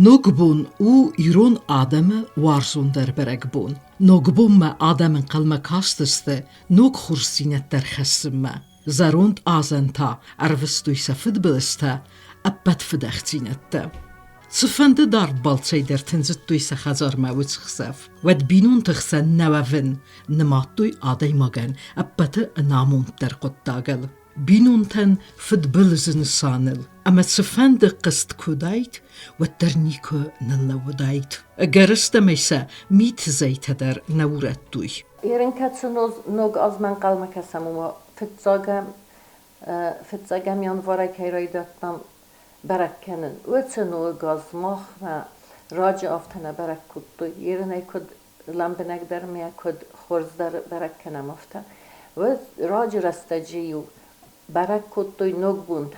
نوگبون او ایرون آدم وارزون در برگ بون. نوگبون ما آدم قلم کاستسته نوگ خورسینت در خسم ما. زاروند آزنتا عرفستوی سفد بلسته ابد فدختینت ده. سفنده دار بالچای در تنزت توی سخزار موت خسف. ود بینون تخسن نوون نماتوی آدای مگن ابد نامون در قداغل. بینون تن فد بلزن سانل. اما سفنده قست کودایت و در نیکو نلودایت. گرست میسه میت زیت در نورت دوی. ایران کسی نوگ از من قلم کسم و فتزاگم یان وارای که رای دادم برک کنن. و چه نوگ از مخ و راج آفتنه برک کد دوی. ایران ای کد لامبنگ در میا کد خورز در برک کنم آفته. و راج رستجیو برک کد دوی نوگ بونده.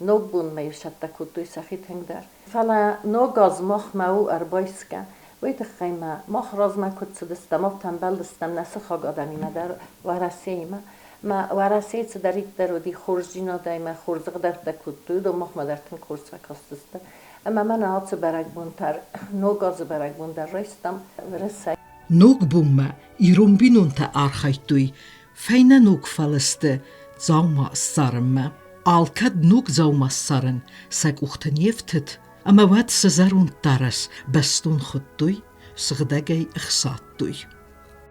نوگ بون میرشد کد دوی سخیت هنگ در. فلا نوگ از مخ ماو اربایسکه. وید خیمه مخ راز ما کد سدستم آفتن بلدستم نسخ آگادانی ما در ورسی ما ورسی چه دارید در ودی خورجینا دایم خورزق در کد دوی دو مخ ما در تن خورز فکستسته. اما من آت برگ بونتر نوگ از برگ بون در رایستم ورسی. نوگ بون ما ایرون بینون تا آرخایت دوی فینا نوگ فلسته زاوما سارم ما. آلکد نوگ زاوما سارن سگ اختن یفتت. اما واد سزارون تارس بستون خود دوی سغدگی اخصاد دوی.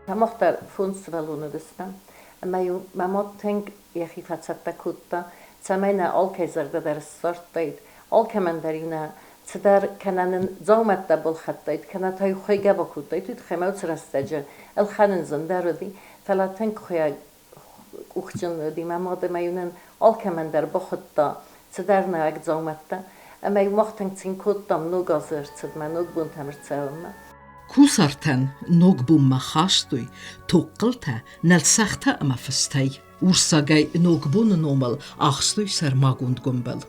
مختار فونس ولونه دستم. اما ما تنگ یخی فتسته کودتا. سماینا آلکای زرده در سرد داید. آلکه من دارینا تدار کنن زومت دبل خط داید. کنن تای خوی گبا کود داید. توی خیمات رستجه. الخانن زندار دی. فلا تنگ خوی اخجن دی. ما دمیونن آلکه من در بخدا تدار نوک زومت دا. اما وقتن تین کودم نوگ ازر تد من نوگ بون تمر تساوم. کوسارتن نوگ بون ما خاستوی توقلته نل سخته اما فستی. ورساگای نوگ بون نومل آخستوی سرماگوند گنبل.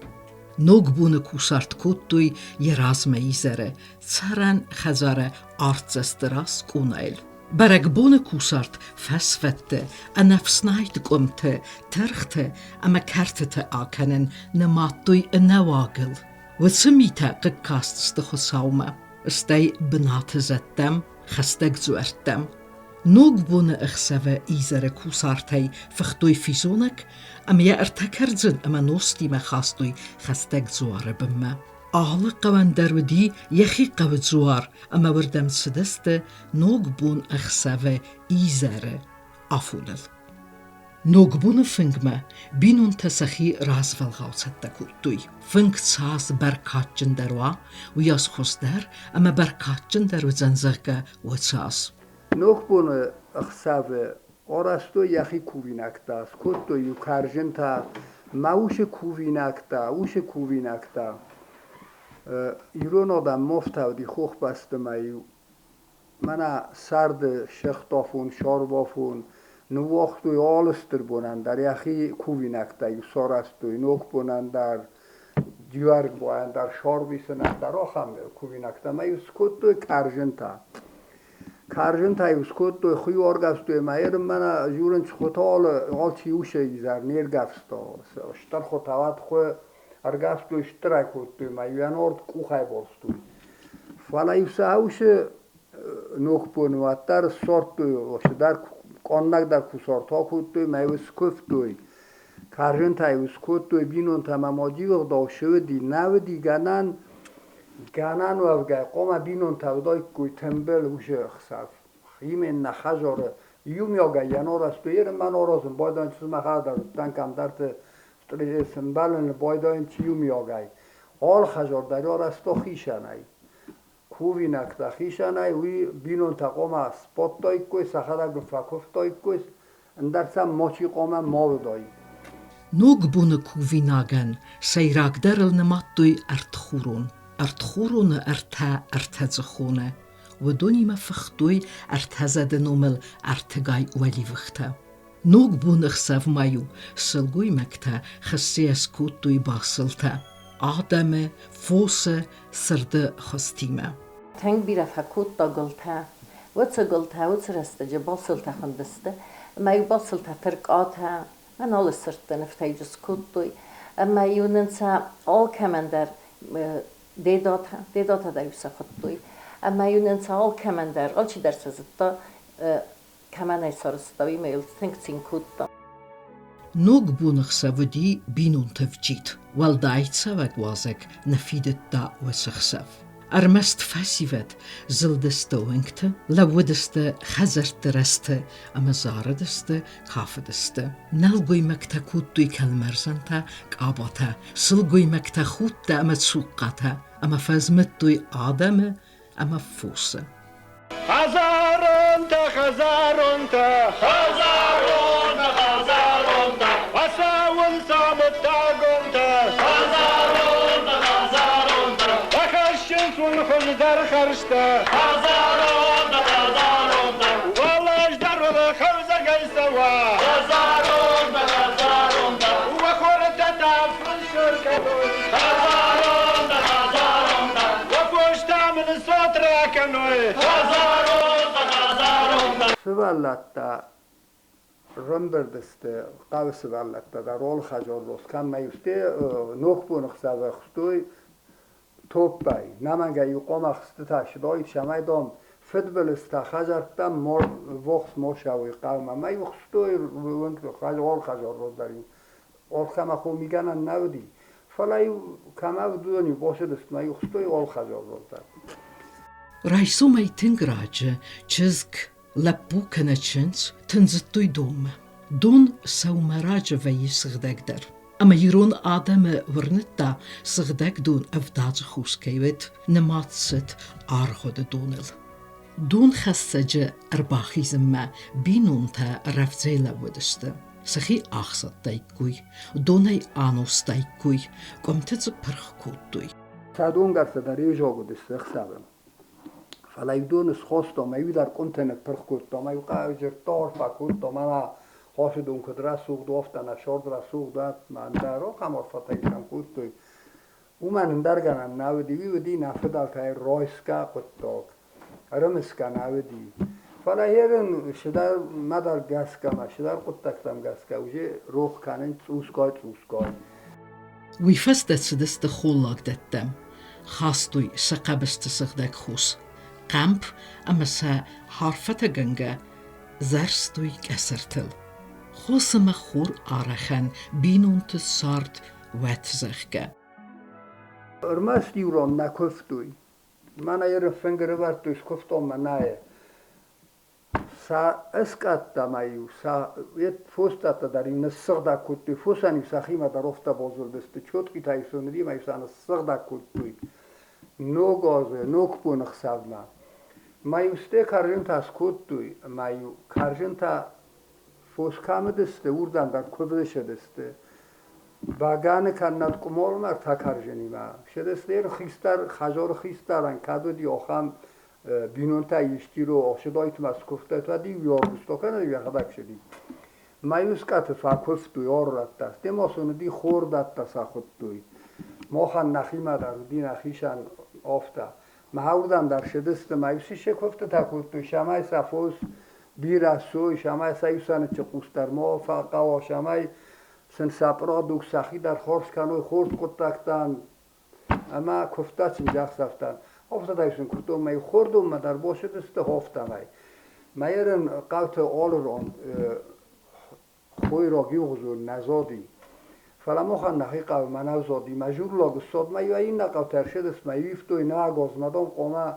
نوگ بون کوسارت کودوی یراز میزره. سران خزاره آرتزستراس کونایل. برگ بون کوسارت فسفته انفسنایت قمته ترخته اما کرتته آکنن نماتوی نواگل. و سمیتا قکاست خساومه. استی بنات زدم خستگ زوردم. نوگ بون اخسوه ایزر کوسارتی فختوی فیزونک اما یا ارتکرزن اما نوستی ما خاستوی خستگ زواره بمه. آهل قوان درودی یخی قوت زوار اما وردم سدسته نوگ بون اخسوه ایزر آفولل. نوگ بون فنگمه بینون تسخی رازول غوصت دکودوی. فنگ ساز برکاتجن دروا و یاز خوزدر اما برکاتجن درو زنزغه و ساز. نوگ بون اخسوه آرستو یخی کووینکتاس کدو یو کارجن تا ماوش کووینکتا اوش کووینکتا ایران آدم مفتاو دی خوخ بسته مایو منا سرد شختافون شاربافون نو وقتوی آلستر بونن در یخی کووینکتا یو سارستوی نوگ بونن در دیوارگ بونن در شاربیسنن در آخم کووینکتا مایو سکوتوی کارجن تا کارجن تا یو سکوتوی خوی آرگستوی مایر منا جورن چخوتا آل چیوشه ایزر نیرگفستا شتر خوتاوات خوی ارگستوی شترای کودتوی مایو یان آرد کوخای بارستوی فالا یو ساوش نوگ بونوات در سارتوی در کاننگ در کوسارتا کودتوی مایو سکوفتوی کارجن تا یو سکوتوی بینون تا مماجی وقت داشوه دی نو دی گانان و افگای قوم بینون تا دای کوی تنبل وشه خساف خیمه نخجاره یوم یا گیانار است بیر من آرازم بایدان چیز مخار در دنکم درت سنبالن بایدان چی یوم یا گی آل خجار دریار است تو خیشنای کووی نکتا خیشنای وی بینون تا قوم سپات دای کوی سخرک فکوف دای کوی اندر سم ماچی قوم مال دای. Nog bune kuvinagan, seiragderel nemattui artchurun. Artchurun artazachone. ودونی ما فختوی ارتزد نومل ارتگای ولی وقتا. نوگ بونخ سف مایو سلگوی مکتا خسی اسکوتوی باسلتا. آدم فوس سرد خستیمه. تنگ بیره فکوت دا گلتا. وچه گلتا وچه رسته جه باسلتا خندسته. مایو باسلتا فرق آتا. من آل سرده نفتای جز کوتوی. مایو ننسا آل کمندر دیداتا دا یوسا خطوی. اما یونن سال کمندر آلچی در سزتا کمانای سرستوی میل تنگتین کوتا. نوگ بونخ سودی بینون تفجیت والدایت سوگ وازک نفیدت دا وسخسف. ارمست فاسیوت زلدسته وینکته لودسته خزرت رسته اما زاردسته کافدسته. نلگوی مکتا کوتوی کلمرزنتا کاباتا سلگوی مکتا خوتا اما تسوقاتا اما فزمتوی آدمه اما فوسه. خزارونتا خزارونتا خزارونتا خزارونتا وساون سامتا گونتا خزارونتا خزارونتا وخشن سون خزدر خرشتا خزارونتا خزارونتا والله اجدر وخوزة قيسوا خزارونتا خزارونتا وخورتا تافن شركة خزارونتا خزارونتا وفوشتا من الصوت راكنوي سوالتا رمبردسته قاو سوالتا در رول خجار روز کم میسته نوک بونخ سوخستوی توپ بای نمانگه یو قوم اخسته تاشدای شمای دام فدبلستا خجارتا مور وقت موشاوی قوم ما یو خستوی رول خجار روز داریم اول کم خو میگنن نودی فلا یو کم او دونی باشه دست ما یو خستوی اول خجار روز داریم رایسو مای تنگراجه چزک لپو کنچنس تنزتوی دوم. دون سومراجه وی سغدک در. اما یرون آدم ورنتا سغدک دون افداج خوشکیوت نمات ست آرخود دونل. دون خستجه ارباخیزم بینون تا رفزیلا ودسته. سخی آخصد دایکوی، دونای آنوس دایکوی، کمتز پرخ کودوی. سادون گرسه در یه جاگو دسته خسابم. فلايدون سخوستم أيوة در كنتن برخوتم أيوة قاعد طار فكوتم أنا خاشدون كدرا سوق دوفتن أشار درا سوق دات من دارو كمار فتايشان كوتوي ومن درجنا ناودي ودي نافدال تاي رويسكا قطوك رمسكا ناودي فلا هيرن شدار مدار غاسكا ما شدار قطكتم غاسكا وجي روح كانن تسوسكاي وی فست سدست خولاک دتم خاستوی سقبست سغدک خوس قمپ اما سا حرفت گنگه زرستوی کسرتل خوسم خور آرخن بینونت سارد وات زخگه ارماس دیورام نکفتوی من ایر فنگر ورتوش کفتم منایه سا اسکات دمایو سا یت فوستات در این سردا کوتی فوسانی سخیما در افتا بازل دست چوت کی تایسون دی مایسان سردا کوتی نو گازه نو کپون خسابما مایوسته کارجن تاس کوتی مایو کارجن تا فوس کام دسته وردن در کودش دسته باگان کند کمال مر تا کارجنی ما شدسته خیستر خجار خیسترن کادو دی آخام بینونتا یشتی رو آشدایت مسکفته تو دی یاربستا کنه یا خداک شدی مایوس کات فاکفت تو یار رات است ما سوندی خوردت تساخت توی ما خان نخیما در دی نخیشان آفتا مهوردم در شدست مایوسی شکفت تا کوت تو شمای صفوس بیراسو شمای سایسان چه قوستر ما فقا و شمای سن سپرا دوک سخی در خورس کنوی خورد قطکتن اما کفته چیم جخصفتن افتادایشون کردم می خوردم ما در باشه دسته هفتم میرن قوت آلران خوی را گیوزور نزادی فلما خان نخی قو من نزادی مجور لاگ استاد می و این نقوتر شد است می ویفتوی نه گاز مدام قومه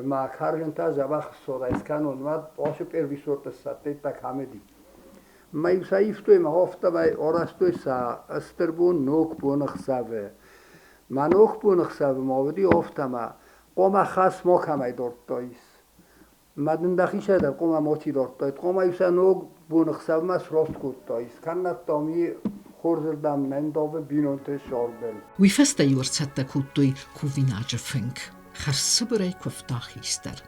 ما کارجن تا زبخ استاد از کنون مد باشه پروی صورت سته تک همه دی می سایفتوی ما هفتم آرستوی سا استربون نوک بونخ سوه من نوک بونخ سوه ماودی هفتم قوم خاص ما کمی دارد دایس مدن دخیشه در قوم ما چی دارد داید قوم ایسا نوگ بونخ سو مس راست کود دایس کنت دامی خورزردم منداو بینونت شاربل وی فسته یورسته کودوی کوویناج فنگ خرسبره کفتاخیستر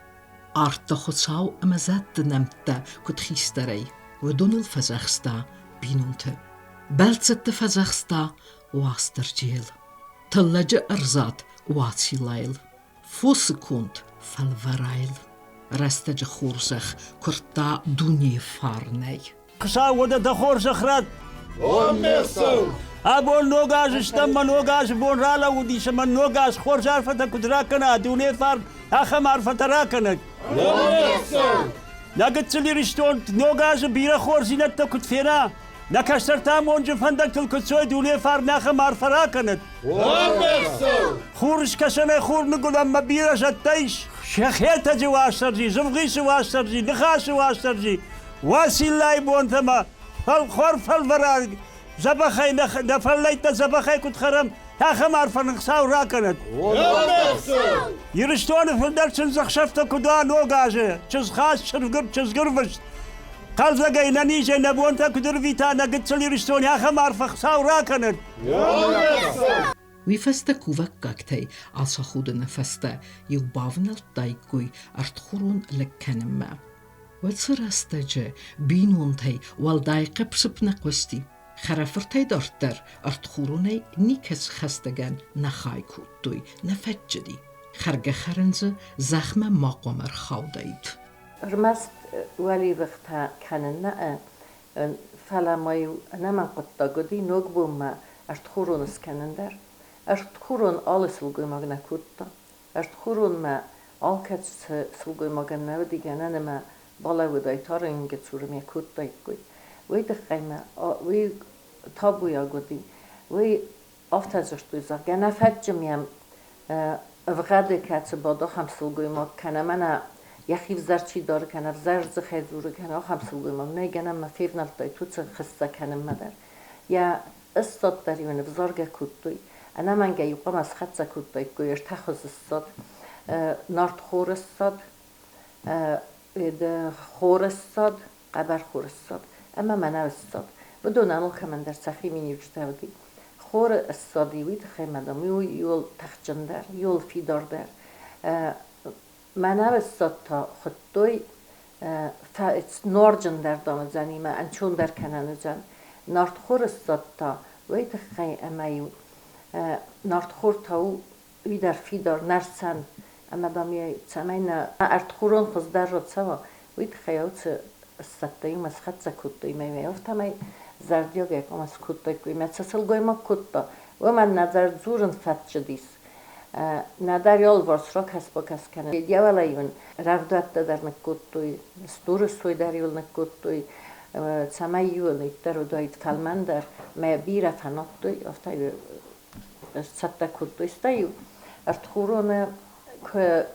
آرتا خودساو امزد نمته کد خیستره و دونل فزخستا بینونته بلزت فزخستا واستر جیل تلج ارزاد واسی لایل فوسکوند فالورایل رستج خورزخ کرتا دونی فارنی قسا وده دخور زخرات ابون نوگاز استم نوگاز بون رالا ودیش من نوگاز خور زرفت کدرا کنه دونه فار اخ معرفت را کنه نگت سلی رشتون نوگاز بیره خور زینت تا کد فینا نکشتر تام اونجا فندق تل کد سوی دونه فار نخ معرفت را کنه خورش کشنه خور نگل اما بیره جتایش شخیت جو واسرجی زمغیش واسرجی نخاش واسرجی واسیلای بون ثما فالخور فالفراغ زبخي نفليت زبخي كنت خرم يا خمار فنخساو راكنت يرشتون في الدرس نزخ شفت كدوان وقاجه چز خاص شرقر چز قرفش قال زقينا نيجي نبونتا كدر فيتانا قلت لي يرشتون يا خمار فخساو راكنت وی فسته کووککتی als خودن فسته یو باونل دایگوی ارتخورون لکنما وتسرستجه بینونتی والدایق بسب نقوستی خرافرتی دارتر ارتخورونی نیکس خستگن نخای کودوی نفجدی خرگ خرنز زخم ماقومر خودید رمست ولی وقتا کنن فلا مایو نمن قطع گدی نگبو ما ارتخورون اسکنندر ارتخورون آل سلگوی ماگ نکودتا ارتخورون ما آل کت سلگوی ماگ نو دیگه ننما بالا ودای تارو اینگه چورم یکودتا ایگوی وی دقیمه وی تابویا گدی وی آفتازشتوی زاگه نفجمیم وقتی کت بادا هم سلگوی ماگ کنه من یخیف زرچی داره کنه زرز خیزوره کنه هم سلگوی ماگ نگه ما فیف نلتای تو چه خسته کنه مدر یا استاد داری من بزرگ کودوی انا من گیو قم از خدزه کودوی گویش تخوز استاد نارد خور استاد خور استاد قبر خور استاد اما من استاد بدون انو که من در سخی می نیوشته بودی خور استادی وید خیمدم یول تخجن در یول فیدار در من استاد تا خودوی نارجن در دام زنی من انچون در کنن زن نارد خور استاد تا وید خی امایو نارد خور تا او ویدر فیدار نرسن اما دامی تماین ارتخورون خوز در رد سوا وید خیاوت استادیم از خدزه کودوی میافت همه زردیو گیکم از کودوی کوی متسل گویم کودتا و من نظر زورن فتش دیس ندار یال ورس را کس با کس کنه دیوالایون رفدت در نکودوی ستور سوی در یول نکودوی تمایون ایتر و داید فلمن در می بیره فناتوی افتای ستا کودوی استایو ارتخورون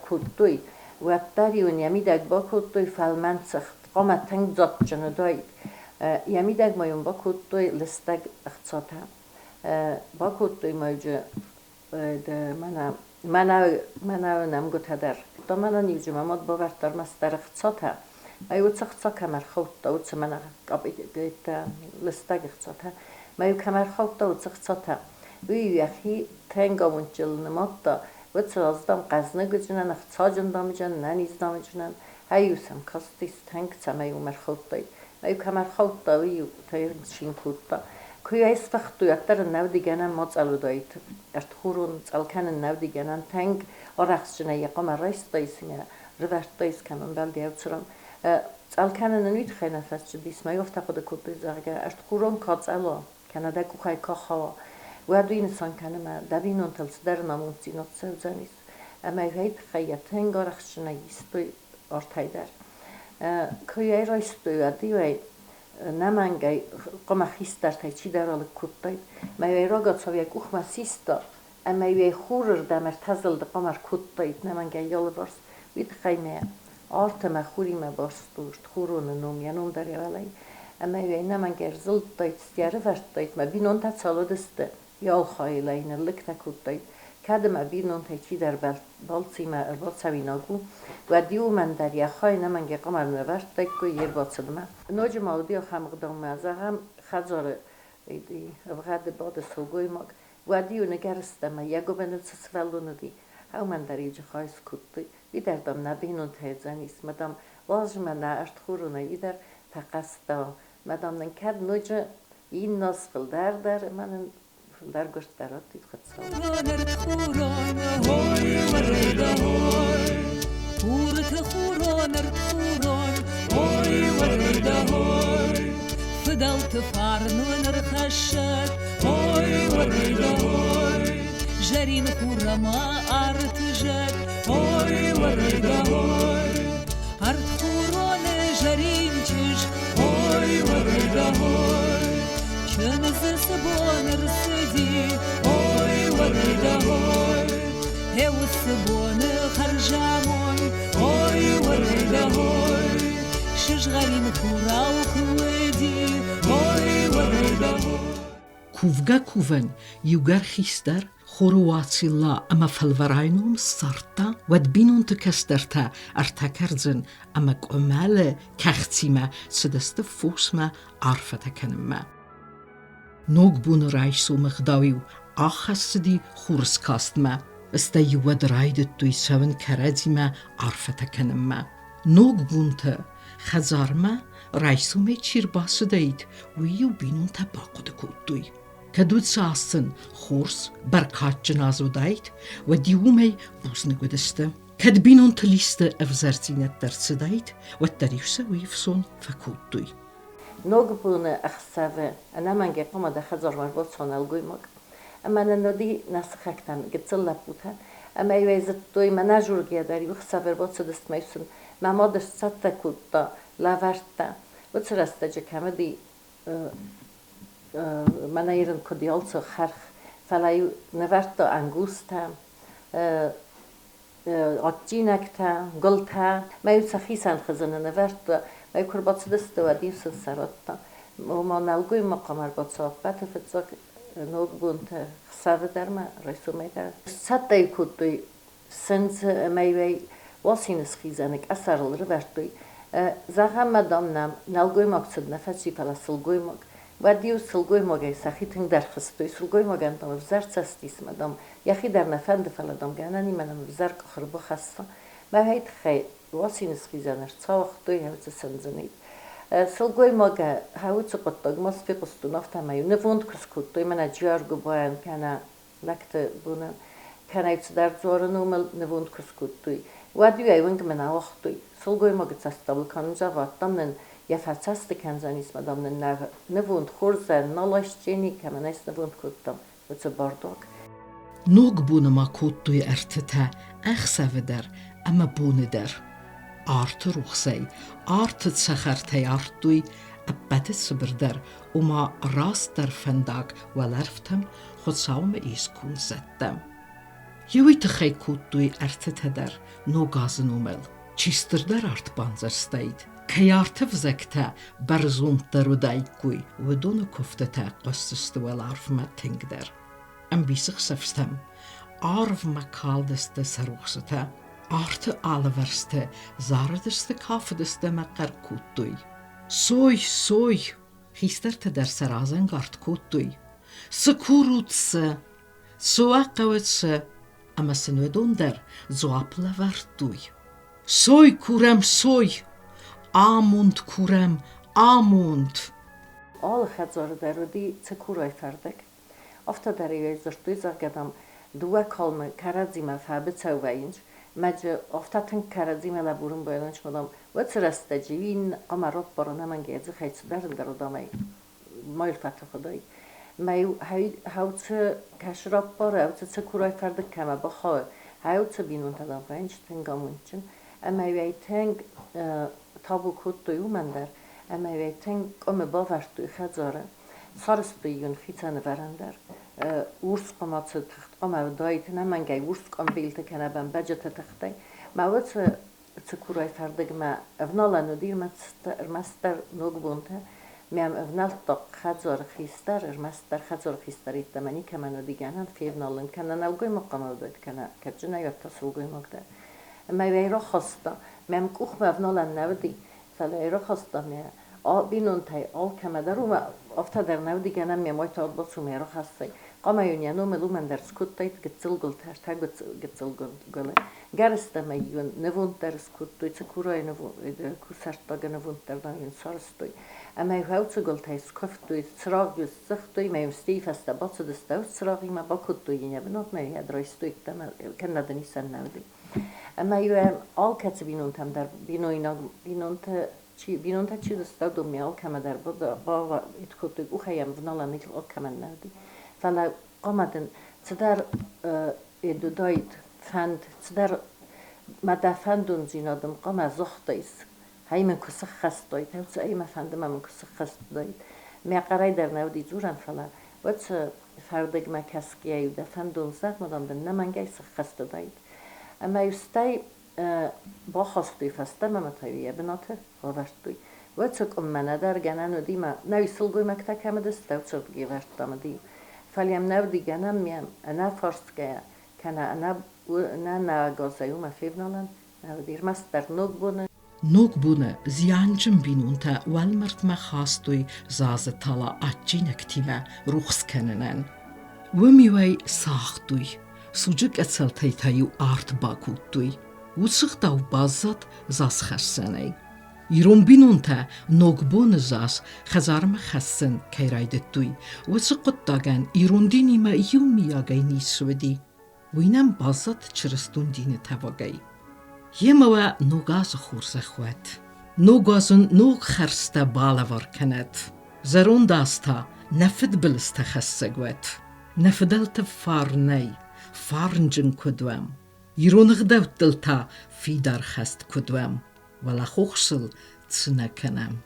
کودوی و داریون یمیدک با کودوی فلمن سخت قامت تنگ زد جنو داید یمیدک مایون با کودوی لستگ اختصاته با کودوی مایجه منو نمگوته در دا منو نیوجه ماماد باورد در مستر اختصاته مایو چه اختصا کمر خود دا و چه منو لستگ اختصاته مایو کمر خود دا و چه اختصاته وی یخی تنگ آمون جل نماد دا و چه ازدام قزنه گجنن اختصا جندام جن ننیز دام جنن هایوسم کاستیس تنگ چه مایو مر خود دای مایو کمر خود دا ویو تایر شین خود دا کوی ایست وقت دویتر نو دیگنن ما چلو دایت ارتخورون چلکنن نو دیگنن تنگ آرخص جنه یقام رایست دایسینه روشت دایست کنن بلدی او چرم چلکنن نوید خیلی نفس جدیس ما یفته خود کود بزرگه ارتخورون کات الا کنه دکو خیلی که خوا و دو انسان کنه ما دبینون تلس در نمون سینات سوزانیست اما هید خیلی تنگ آرخص جنه یستوی آرتای در کوی ای رایست دویدی نمانگای قم خیستر تا چی در آل کودای میوه راگات سوی یک اوخ مسیستا اما میوه خورر دمر تزل د قمر کودای نمانگای یال ورس وید خیمه آرت ما خوری ما باستوشت خورون نوم ینوم در یالی اما میوه نمانگای زل دایت استیاره ورد دایت ما بینون تا سالو دسته یال خواهی این لکت کودای کدم بینون تا چی در بالسی ما بالسوی نگو و دیو من در یخای نمانگه قمر نورد دایت که یه باصد ما نوج مالدی خم قدام مازه هم خزار ایدی افغاد باد سوگوی مگ وادیو نگرسته ما یگو بند سسفلون دی هاو من در ایج خواهی سکوتی ویدر دم نبینون تهزانیست مدام واج من اشت خورونه ویدر تقستا مدام نکرد نوجه این نسخل در من در گشت درات دید خود فضلت فارن ونرخشت هوي وريده هوي جرين خورا ما ارتجت هوي وريده هوي ارت خورون جرين تش هوي وريده هوي شنز سبون رسدي هوي وريده هوي هو السبون خرجامون هوي وريده هوي شجغلين خورا وكويدي Kuvga kuven yugar khister khorowatsilla ama falvarainum sarta wad binun tkasterta artakarzen ama qomale kaxtsima sedeste fosma arfatakanma Nogbun raisum khdawiu akhasdi khurskastma sta yuwad raidet tu seven karadzima arfatakanma Nogbunta khazarma رئیسومه چیر باسه دید ویو بینون تا باقود کودوی کدود ساستن خورس برکات جنازو دید و دیومه بوزنه گودسته کد بینون تا لیست افزرزینت درس دید و دریفسه ویفسون فکودوی نوگ بونه اخسوه انا منگه قما ده خزار مربوط سانال گوی مگ اما ننودی نسخکتن گتزل لبوتن اما ایویزت دوی مناجور گیه داری و خسوه باید سدست میسون مامادش ستا کود لورتا و چراسته جکمه دی من ایران کدیال چه خرخ فلای نورتا انگوستا آتجینکتا گلتا میو سخیسان خزانه نورتا میو کربات دست و دیوسن سراتا و ما نلگوی مقامر با صحبت فتزاک نوگ بونت خساو در ما رئیسو میگر ستا کدوی سنز میوی واسینس خیزانک اثرال رو برتوی زخم مدام نم نلگوی مقصد نفسی پلا سلگوی مگ و دیو سلگوی مگی سخیتن در خستوی سلگوی مگن دام وزر چستیس مدام یخی در نفند فلا دام گنانی منم وزر کخر بخستم ما هیت خی واسی نسخیزانش چاوختوی هوت سنزنید سلگوی مگ هوت قطعگ ماست فی قستو نفته میو نفوند کسکوتوی من اجیار گوباین کنه لکت بونن کنه ایت در زور نومل نفوند کسکوتوی و دیو ایونگ من آوختوی سلگوی مگه چستابل کنجا واتم نن یا فرچست کنزانیست مدام نن نوند خورزن نلاش جنی که من ایست نوند کودم و چه بارداگ نوگ بونه ما کودوی ارتتا اخسوه در اما بونه در آرت روخسی آرت تسخرتی آرتوی ابت سبر در و ما راست در فنداگ و لرفتم خود ساوم ایسکون زدم یوی تخی کودوی ارتتا در نوگازن اومل چیستر در آرت بانزرستید که آرتف زکتا برزوند در و دایگوی و دون کفته تا قستست و الارف ما تنگ در ام بیسخ سفستم آرف ما کالدست سروخستا آرت آلورست زاردست کافدست ما قرکودوی سوی خیستر تا در سرازن گارت کودوی سکوروت سوا قوت اما سنودون در زوابلا وردوی سوی کورم سوی آموند کورم آموند آل خزار درودی چه کورای فردک افتا در ایوی زرطوی زرگدم دوه کلمه کرازیمه فابه چو وینج مجه افتا تن کرازیمه لبورم بایدنش مدام و چرسته جوین قمرات بارانه من گیزه خیچ درن در ادامه مایل فتح خدایی میو هاو چه کشراب باره هاو چه کورای فردک کمه بخواه هاو چه بینون تدام وینج تنگامونچن اما ایوی تنگ تابو کودوی من در اما ایوی تنگ قمه باورتوی خزاره سارستویون خیتن ورندر ورس قمات تخت قمه دایت نمن گی ورس قم بیلت کنه بم بجت تختی ما چه کورای فردگ ما افنالا ندیر مستر نوگبونته میم افنال تا خزار خیستر مستر خزار خیستری تمنی که منو دیگران فی افنالن کنه نوگوی مقامه دایت کنه کجنه یا تصوگوی مقدر اما ایوی را خسته میم کوخ مفنالا نودی فلا ایرا خسته میم بینون تای آل کمه در و افتا در نو دیگه نمی مای تا با سومه رو خسته قام یونیا نو ملو من در سکوت تایت گتزل گل تاشتا گتزل گل گرست میون نوون در سکوت توی سکورای نوون کوسرت باگ نوون در دنیان سالستوی اما هاوت گل تایت کفت توی سراغ سخت توی میم ستیف است باز دستاو سراغی ما با کد توی نیا بنات می ادرایستوی کدام کنن دنیسن نودی اما یو آل کت بینون تام در بینون تا چی دستاو دومیال کم در با ایت کد او خیام ونالا نیکل آل کم نودی فلا قامدن تدار ایدو داید فند تدار ماده فندون زینادم قام زختیس هی من کسخ خست داید هوت ای ما فندم من کسخ خست داید می قرای در نودی زورن فلا وقت فردگ ما کسکیه یود فندون زد مدام دن نمانگی سخ خست داید اما یستی با خواستوی فسته ما تاییه بناته خورشتوی وقت منه در گنن و دیما نویسلگوی مکتا کم دست وقت گیورد دام دیم فلیم نو دیگه نمیم انا فرست که کنه انا نه گازیوم فیبنالن نو دیر مست در نوگ بونه نوگ بونه زیانجم بینون تا والمرت ما خواستوی زاز تالا اچین اکتیمه روخس کننن ومیوی ساختوی سوچک اتسل تایتایو آرت باکوتوی وچخ داو بازد زاز خسنه ایرون بینون تا نوگ بونه زاز خزارم خسن کیرایدتوی وچخ قد داگن ایرون دینی ما یومی آگای نیسودی وینم بازد چرستون دین تواگای یموا نوگاز خورزه خواد نوگازن نوگ خرسته بالا کند زرون داستا نفد بلسته خسگوت نفدلت فارنی فارنجن کدوم ایرون غدوت دلتا فیدار خست کدوم ولا خوخسل تسنه کنم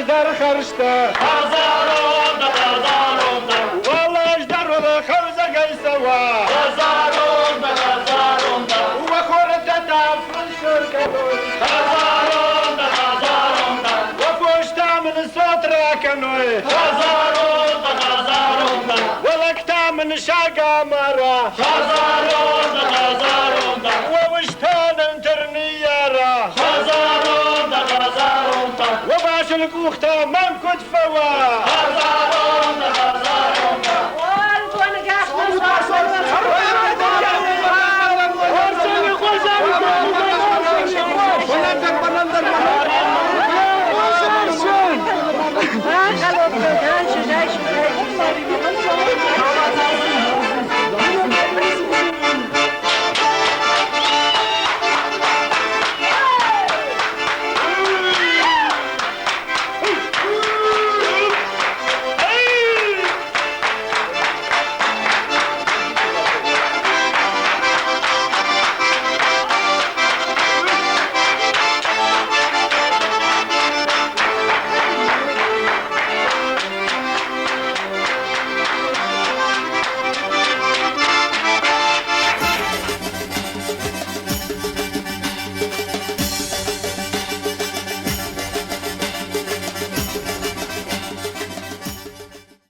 در خرشته هزارون والله در ولا خمسه قيسوا هزارون و خورت تفن شركه هزارون و پشت من صوت راكنوي هزارون ولك من شاقه مره هزارون و وشتان ترنيره هزارون وباش الكوخت